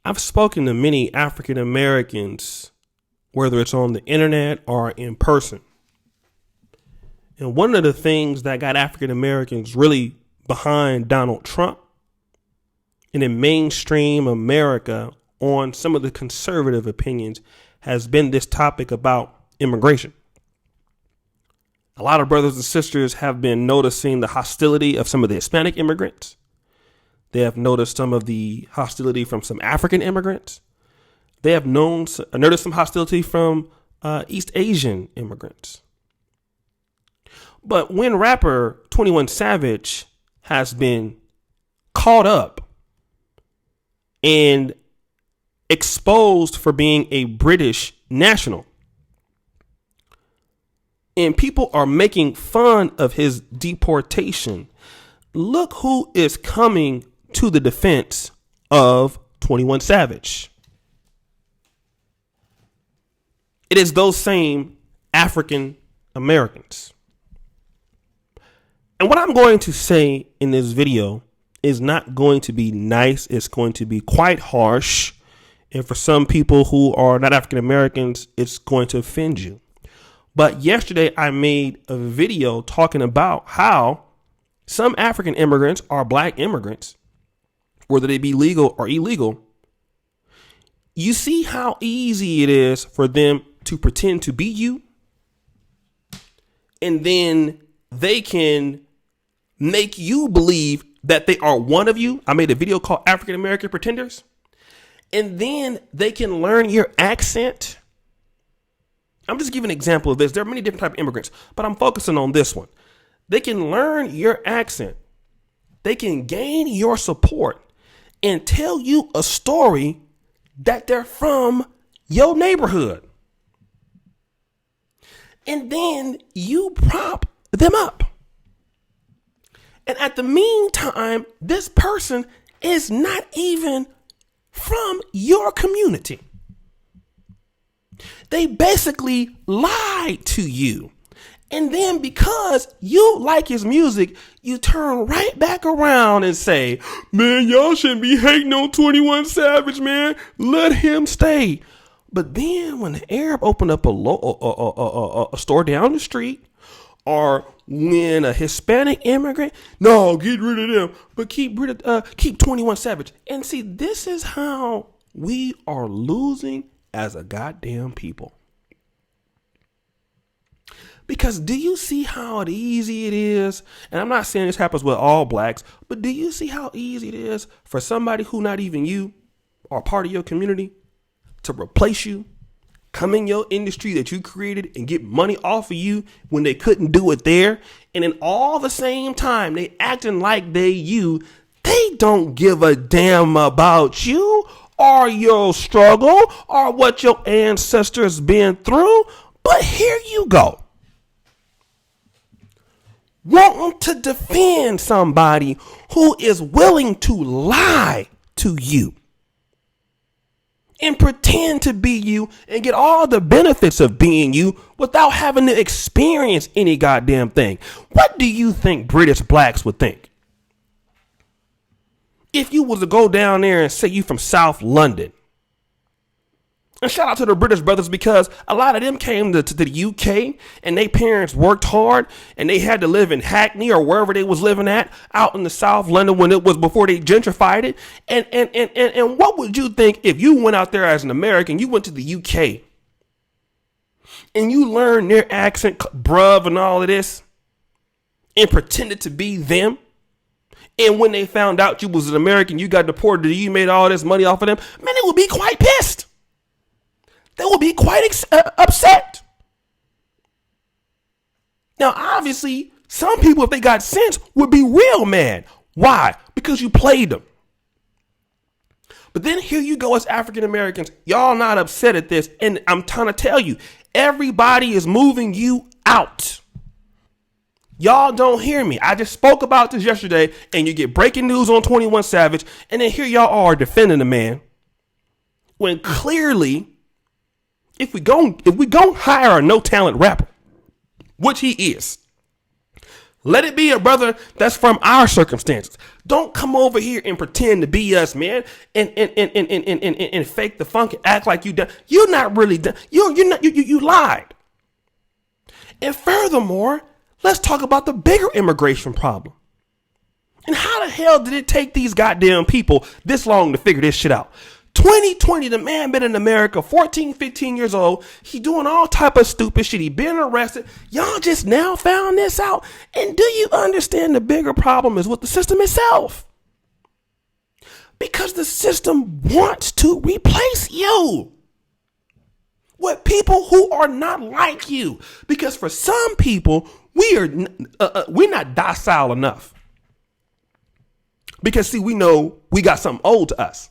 I've spoken to many African Americans, whether it's on the internet or in person. And one of the things that got African Americans really behind Donald Trump and in mainstream America on some of the conservative opinions has been this topic about immigration. A lot of brothers and sisters have been noticing the hostility of some of the Hispanic immigrants. They have noticed some of the hostility from some African immigrants. They have noticed some hostility from East Asian immigrants. But when rapper 21 Savage has been caught up and exposed for being a British national, and people are making fun of his deportation, look who is coming to the defense of 21 Savage. It is those same African Americans. And what I'm going to say in this video is not going to be nice. It's going to be quite harsh. And for some people who are not African Americans, it's going to offend you. But yesterday I made a video talking about how some African immigrants are black immigrants, whether they be legal or illegal. You see how easy it is for them to pretend to be you. And then they can make you believe that they are one of you. I made a video called African American Pretenders. And then they can learn your accent. I'm just giving an example of this. There are many different types of immigrants, but I'm focusing on this one. They can learn your accent. They can gain your support and tell you a story that they're from your neighborhood. And then you prop them up. And at the meantime, this person is not even from your community. They basically lied to you. And then because you like his music, you turn right back around and say, man, y'all shouldn't be hating on 21 Savage, man. Let him stay. But then when the Arab opened up a store down the street, or when a Hispanic immigrant, no, get rid of them, but keep 21 Savage. And see, this is how we are losing as a goddamn people. Because do you see how easy it is? And I'm not saying this happens with all blacks, but do you see how easy it is for somebody who not even you or part of your community to replace you, come in your industry that you created and get money off of you when they couldn't do it there? And then all the same time, they acting like they you. They don't give a damn about you or your struggle or what your ancestors been through. But here you go, wanting to defend somebody who is willing to lie to you and pretend to be you and get all the benefits of being you without having to experience any goddamn thing. What do you think British blacks would think if you was to go down there and say you from South London? And shout out to the British brothers, because a lot of them came to the UK and their parents worked hard and they had to live in Hackney or wherever they was living at out in the South London when it was before they gentrified it. And what would you think if you went out there as an American, you went to the UK and you learned their accent, bruv, and all of this, and pretended to be them? And when they found out you was an American, you got deported, you made all this money off of them, man, they would be quite pissed. They will be quite upset. Now, obviously, some people, if they got sense, would be real mad. Why? Because you played them. But then here you go as African Americans. Y'all not upset at this. And I'm trying to tell you, everybody is moving you out. Y'all don't hear me. I just spoke about this yesterday, and you get breaking news on 21 Savage, and then here y'all are defending the man, when clearly, if we go hire a no talent rapper, which he is, Let it be a brother that's from our circumstances. Don't come over here and pretend to be us, man, and fake the funk and act like you done. You're not really done. You lied. And furthermore, let's talk about the bigger immigration problem. And how the hell did it take these goddamn people this long to figure this shit out? 2020, the man been in America, 14, 15 years old. He doing all type of stupid shit. He been arrested. Y'all just now found this out. And do you understand the bigger problem is with the system itself? Because the system wants to replace you with people who are not like you. Because for some people, we're not docile enough. Because see, we know we got something owed to us.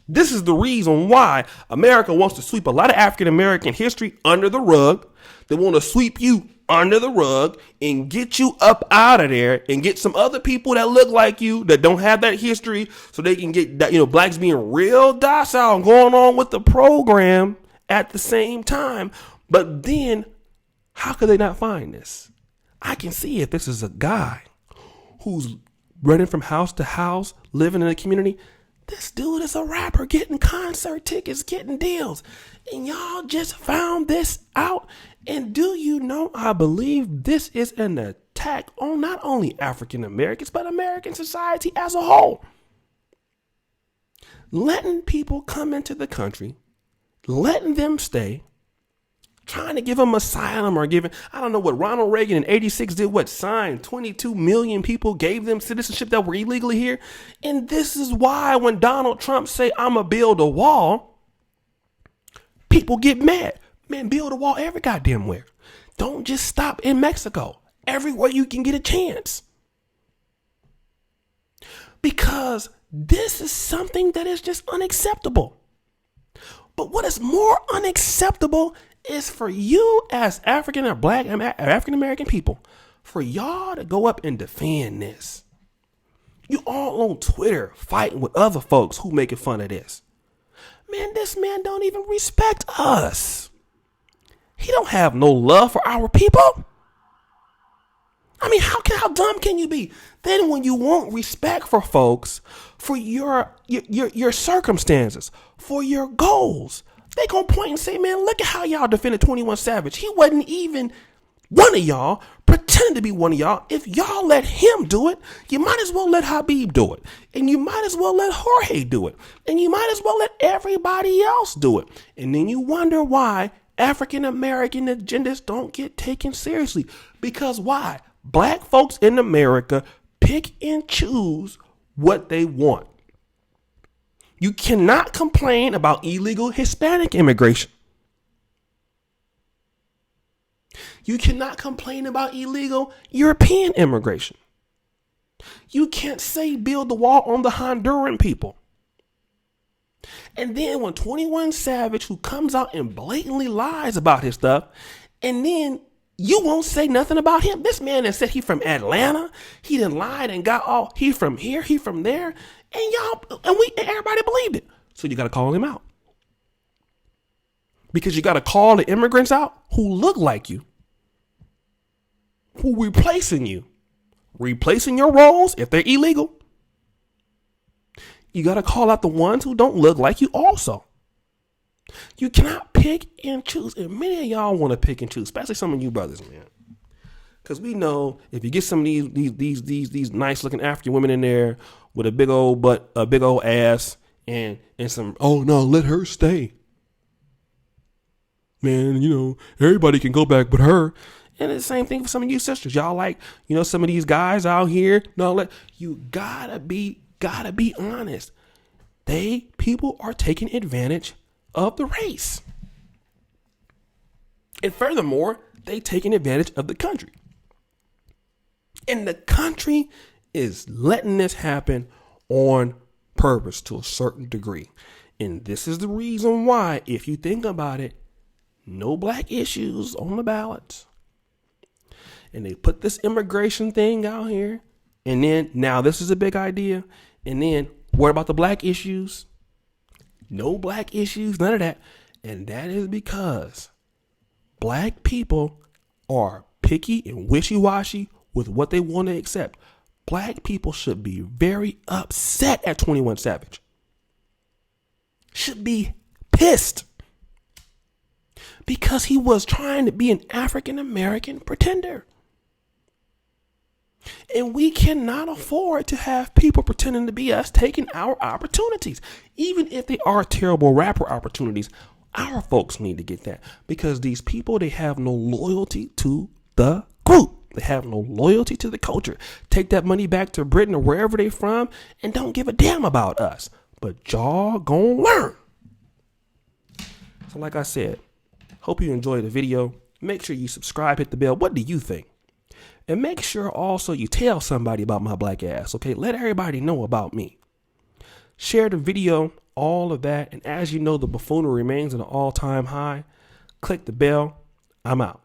This is the reason why America wants to sweep a lot of African American history under the rug. They want to sweep you under the rug and get you up out of there and get some other people that look like you that don't have that history so they can get, blacks being real docile and going on with the program at the same time. But then how could they not find this? I can see if this is a guy who's running from house to house, living in a community. This dude is a rapper getting concert tickets, getting deals. And y'all just found this out. And do you know, I believe this is an attack on not only African Americans, but American society as a whole. Letting people come into the country, letting them stay, trying to give them asylum or I don't know what Ronald Reagan in 86 did, signed 22 million people, gave them citizenship that were illegally here. And this is why when Donald Trump say, I'm going to build a wall, people get mad. Man, build a wall every goddamn where. Don't just stop in Mexico. Everywhere you can get a chance. Because this is something that is just unacceptable. But what is more unacceptable is for you as African or black African American people, for y'all to go up and defend this. You all on Twitter fighting with other folks who making fun of this. Man, this man don't even respect us. He don't have no love for our people. I mean, how dumb can you be? Then when you want respect for folks, for your circumstances, for your goals, they gonna point and say, man, look at how y'all defended 21 Savage. He wasn't even one of y'all, pretending to be one of y'all. If y'all let him do it, you might as well let Habib do it. And you might as well let Jorge do it. And you might as well let everybody else do it. And then you wonder why African American agendas don't get taken seriously. Because why? Black folks in America pick and choose what they want. You cannot complain about illegal Hispanic immigration. You cannot complain about illegal European immigration. You can't say build the wall on the Honduran people. And then when 21 Savage, who comes out and blatantly lies about his stuff, and then you won't say nothing about him. This man that said he from Atlanta, he done lied and got all, he from here, he from there. And everybody believed it. So you got to call him out. Because you got to call the immigrants out who look like you. Who replacing you. Replacing your roles if they're illegal. You got to call out the ones who don't look like you also. You cannot pick and choose. And many of y'all want to pick and choose, especially some of you brothers, man. Because we know if you get some of these nice looking African women in there with a big old butt, a big old ass, and some, oh no, let her stay. Man, everybody can go back but her. And it's the same thing for some of you sisters. Y'all like, some of these guys out here. No, you gotta be honest. People are taking advantage of the race. And furthermore, they taking advantage of the country. And the country is letting this happen on purpose to a certain degree. And this is the reason why, if you think about it, no black issues on the ballots. And they put this immigration thing out here. And then now this is a big idea. And then what about the black issues? No black issues, none of that. And that is because black people are picky and wishy-washy with what they want to accept. Black people should be very upset at 21 Savage. Should be pissed. Because he was trying to be an African American pretender. And we cannot afford to have people pretending to be us taking our opportunities. Even if they are terrible rapper opportunities, our folks need to get that. Because these people, they have no loyalty to the group. They have no loyalty to the culture. Take that money back to Britain or wherever they're from and don't give a damn about us. But y'all gonna learn. So like I said, hope you enjoyed the video. Make sure you subscribe, hit the bell. What do you think? And make sure also you tell somebody about my black ass, okay? Let everybody know about me. Share the video, all of that. And as you know, the buffoonery remains at an all-time high. Click the bell. I'm out.